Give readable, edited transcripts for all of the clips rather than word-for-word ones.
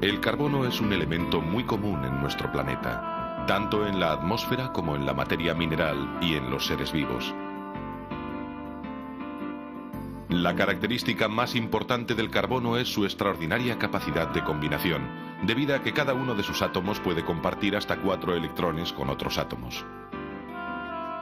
El carbono es un elemento muy común en nuestro planeta, tanto en la atmósfera como en la materia mineral y en los seres vivos. La característica más importante del carbono es su extraordinaria capacidad de combinación, debido a que cada uno de sus átomos puede compartir hasta 4 electrones con otros átomos.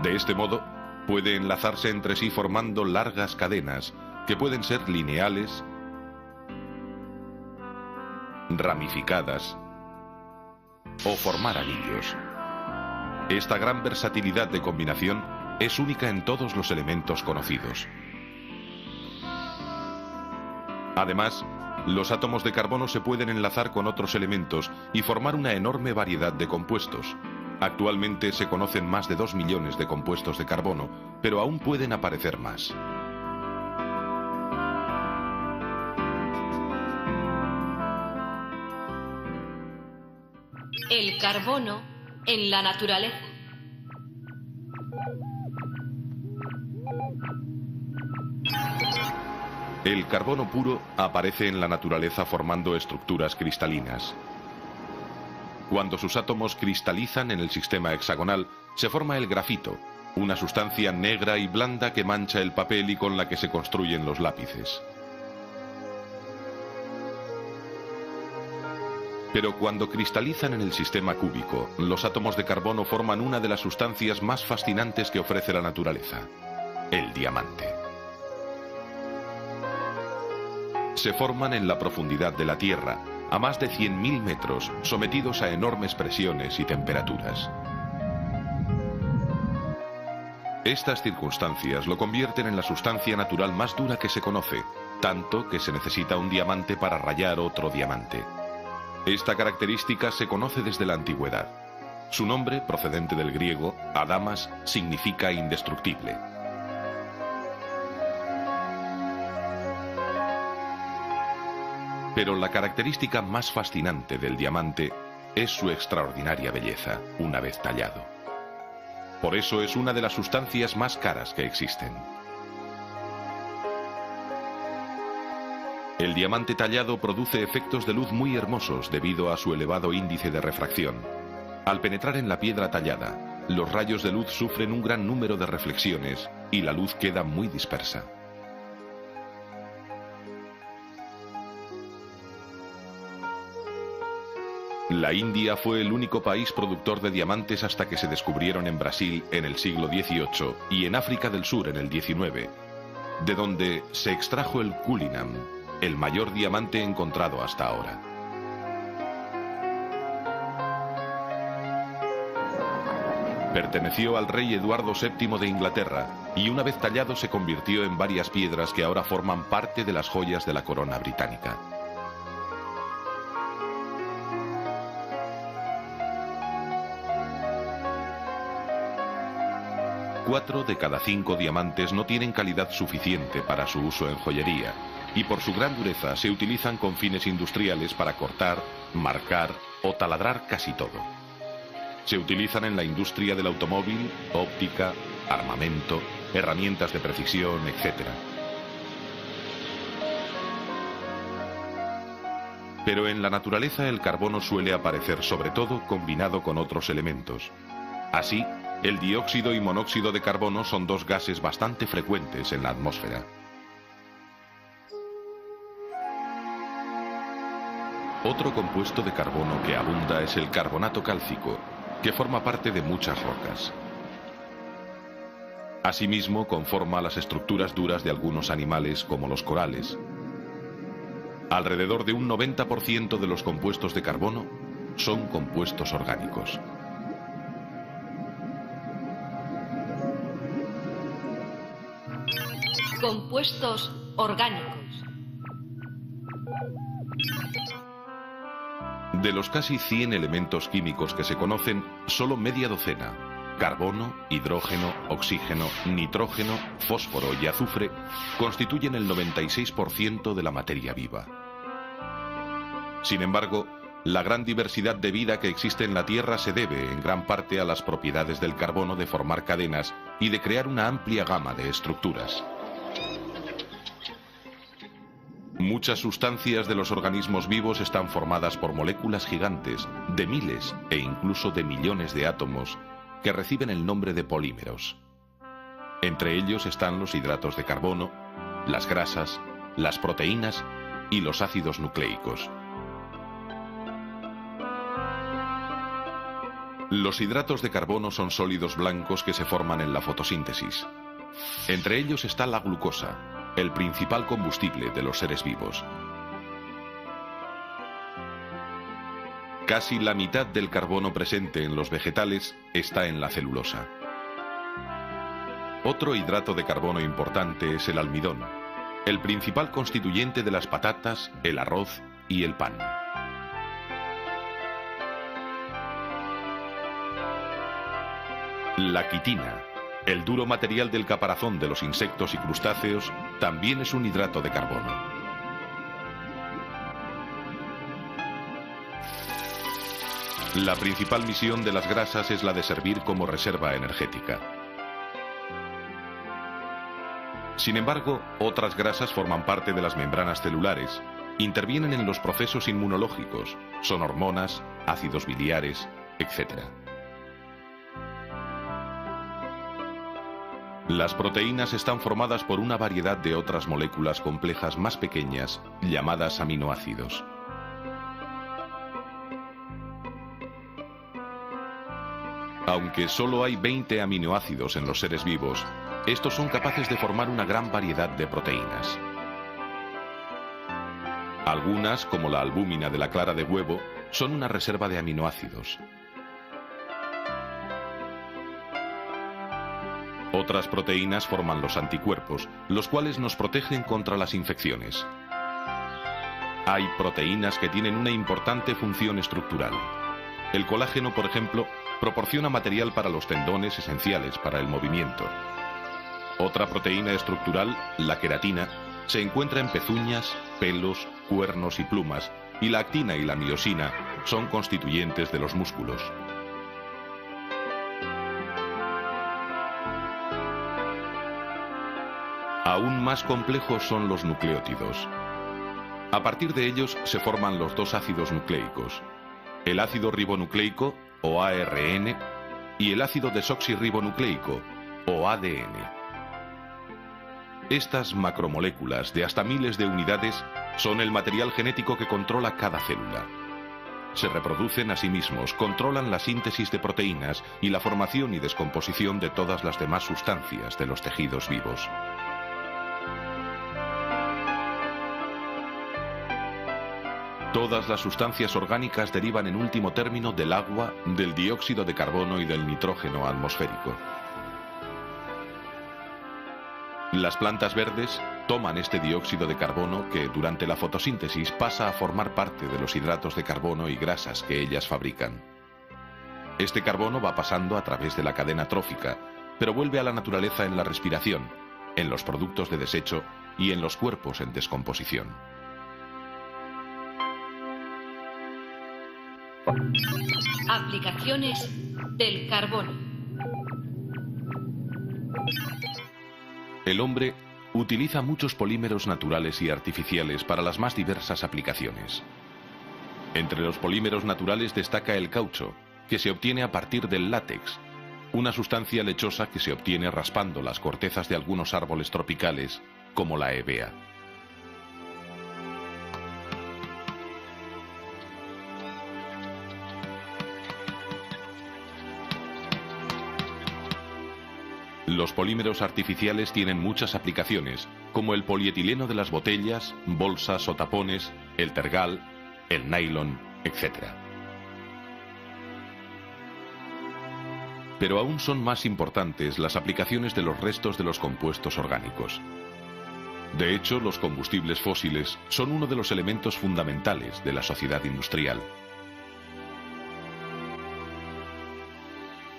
De este modo, puede enlazarse entre sí formando largas cadenas, que pueden ser lineales, ramificadas o formar anillos. Esta gran versatilidad de combinación es única en todos los elementos conocidos. Además, los átomos de carbono se pueden enlazar con otros elementos y formar una enorme variedad de compuestos. Actualmente se conocen más de 2 millones de compuestos de carbono, pero aún pueden aparecer más. El carbono en la naturaleza. El carbono puro aparece en la naturaleza formando estructuras cristalinas. Cuando sus átomos cristalizan en el sistema hexagonal, se forma el grafito, una sustancia negra y blanda que mancha el papel y con la que se construyen los lápices. Pero cuando cristalizan en el sistema cúbico, los átomos de carbono forman una de las sustancias más fascinantes que ofrece la naturaleza, el diamante. Se forman en la profundidad de la Tierra, a más de 100.000 metros, sometidos a enormes presiones y temperaturas. Estas circunstancias lo convierten en la sustancia natural más dura que se conoce, tanto que se necesita un diamante para rayar otro diamante. Esta característica se conoce desde la antigüedad. Su nombre, procedente del griego, adamas, significa indestructible. Pero la característica más fascinante del diamante es su extraordinaria belleza, una vez tallado. Por eso es una de las sustancias más caras que existen. El diamante tallado produce efectos de luz muy hermosos debido a su elevado índice de refracción. Al penetrar en la piedra tallada, los rayos de luz sufren un gran número de reflexiones y la luz queda muy dispersa. La India fue el único país productor de diamantes hasta que se descubrieron en Brasil en el siglo XVIII y en África del Sur en el XIX, de donde se extrajo el Cullinan, el mayor diamante encontrado hasta ahora. Perteneció al rey Eduardo VII de Inglaterra y una vez tallado se convirtió en varias piedras que ahora forman parte de las joyas de la corona británica. Cuatro de cada 5 diamantes no tienen calidad suficiente para su uso en joyería y por su gran dureza se utilizan con fines industriales para cortar, marcar o taladrar casi todo. Se utilizan en la industria del automóvil, óptica, armamento, herramientas de precisión, etc. Pero en la naturaleza el carbono suele aparecer sobre todo combinado con otros elementos. Así, el dióxido y monóxido de carbono son dos gases bastante frecuentes en la atmósfera. Otro compuesto de carbono que abunda es el carbonato cálcico, que forma parte de muchas rocas. Asimismo, conforma las estructuras duras de algunos animales como los corales. Alrededor de un 90% de los compuestos de carbono son compuestos orgánicos. Compuestos orgánicos. De los casi 100 elementos químicos que se conocen, solo media docena, carbono, hidrógeno, oxígeno, nitrógeno, fósforo y azufre, constituyen el 96% de la materia viva. Sin embargo, la gran diversidad de vida que existe en la Tierra se debe en gran parte a las propiedades del carbono de formar cadenas y de crear una amplia gama de estructuras. Muchas sustancias de los organismos vivos están formadas por moléculas gigantes, de miles e incluso de millones de átomos, que reciben el nombre de polímeros. Entre ellos están los hidratos de carbono, las grasas, las proteínas y los ácidos nucleicos. Los hidratos de carbono son sólidos blancos que se forman en la fotosíntesis. Entre ellos está la glucosa, el principal combustible de los seres vivos. Casi la mitad del carbono presente en los vegetales está en la celulosa. Otro hidrato de carbono importante es el almidón, el principal constituyente de las patatas, el arroz y el pan. La quitina, el duro material del caparazón de los insectos y crustáceos, también es un hidrato de carbono. La principal misión de las grasas es la de servir como reserva energética. Sin embargo, otras grasas forman parte de las membranas celulares, intervienen en los procesos inmunológicos, son hormonas, ácidos biliares, etc. Las proteínas están formadas por una variedad de otras moléculas complejas más pequeñas, llamadas aminoácidos. Aunque solo hay 20 aminoácidos en los seres vivos, estos son capaces de formar una gran variedad de proteínas. Algunas, como la albúmina de la clara de huevo, son una reserva de aminoácidos. Otras proteínas forman los anticuerpos, los cuales nos protegen contra las infecciones. Hay proteínas que tienen una importante función estructural. El colágeno, por ejemplo, proporciona material para los tendones esenciales para el movimiento. Otra proteína estructural, la queratina, se encuentra en pezuñas, pelos, cuernos y plumas, y la actina y la miosina son constituyentes de los músculos. Aún más complejos son los nucleótidos. A partir de ellos se forman los dos ácidos nucleicos, el ácido ribonucleico, o ARN, y el ácido desoxirribonucleico, o ADN. Estas macromoléculas de hasta miles de unidades son el material genético que controla cada célula. Se reproducen a sí mismos, controlan la síntesis de proteínas y la formación y descomposición de todas las demás sustancias de los tejidos vivos. Todas las sustancias orgánicas derivan en último término del agua, del dióxido de carbono y del nitrógeno atmosférico. Las plantas verdes toman este dióxido de carbono que durante la fotosíntesis pasa a formar parte de los hidratos de carbono y grasas que ellas fabrican. Este carbono va pasando a través de la cadena trófica, pero vuelve a la naturaleza en la respiración, en los productos de desecho y en los cuerpos en descomposición. Aplicaciones del carbono. El hombre utiliza muchos polímeros naturales y artificiales para las más diversas aplicaciones. Entre los polímeros naturales destaca el caucho, que se obtiene a partir del látex, una sustancia lechosa que se obtiene raspando las cortezas de algunos árboles tropicales, como la hevea. Los polímeros artificiales tienen muchas aplicaciones, como el polietileno de las botellas, bolsas o tapones, el tergal, el nylon, etc. Pero aún son más importantes las aplicaciones de los restos de los compuestos orgánicos. De hecho, los combustibles fósiles son uno de los elementos fundamentales de la sociedad industrial.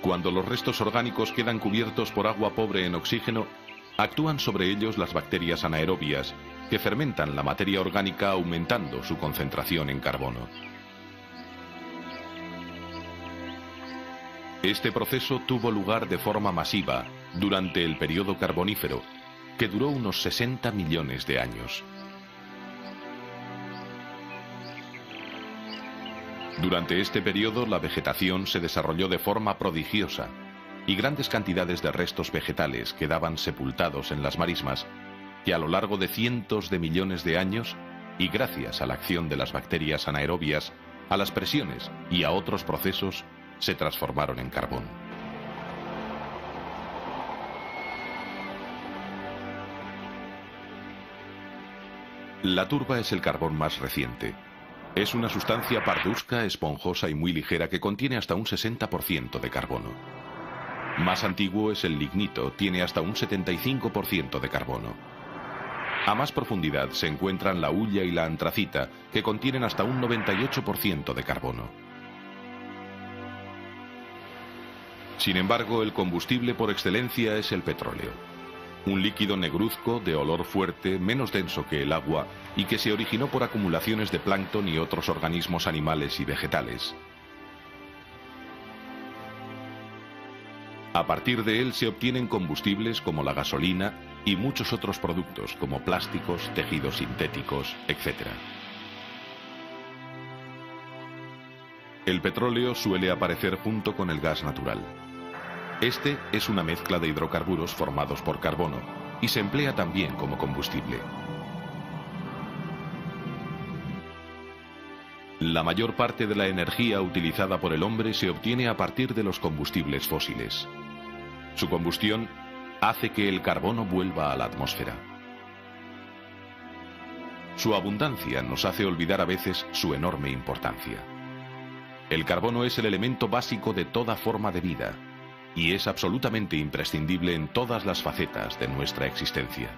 Cuando los restos orgánicos quedan cubiertos por agua pobre en oxígeno, actúan sobre ellos las bacterias anaerobias, que fermentan la materia orgánica aumentando su concentración en carbono. Este proceso tuvo lugar de forma masiva durante el periodo carbonífero, que duró unos 60 millones de años. Durante este periodo la vegetación se desarrolló de forma prodigiosa y grandes cantidades de restos vegetales quedaban sepultados en las marismas que a lo largo de cientos de millones de años y gracias a la acción de las bacterias anaerobias, a las presiones y a otros procesos se transformaron en carbón. La turba es el carbón más reciente. Es una sustancia parduzca, esponjosa y muy ligera que contiene hasta un 60% de carbono. Más antiguo es el lignito, tiene hasta un 75% de carbono. A más profundidad se encuentran la hulla y la antracita, que contienen hasta un 98% de carbono. Sin embargo, el combustible por excelencia es el petróleo. Un líquido negruzco, de olor fuerte, menos denso que el agua, y que se originó por acumulaciones de plancton y otros organismos animales y vegetales. A partir de él se obtienen combustibles como la gasolina y muchos otros productos como plásticos, tejidos sintéticos, etc. El petróleo suele aparecer junto con el gas natural. Este es una mezcla de hidrocarburos formados por carbono y se emplea también como combustible. La mayor parte de la energía utilizada por el hombre se obtiene a partir de los combustibles fósiles. Su combustión hace que el carbono vuelva a la atmósfera. Su abundancia nos hace olvidar a veces su enorme importancia. El carbono es el elemento básico de toda forma de vida y es absolutamente imprescindible en todas las facetas de nuestra existencia.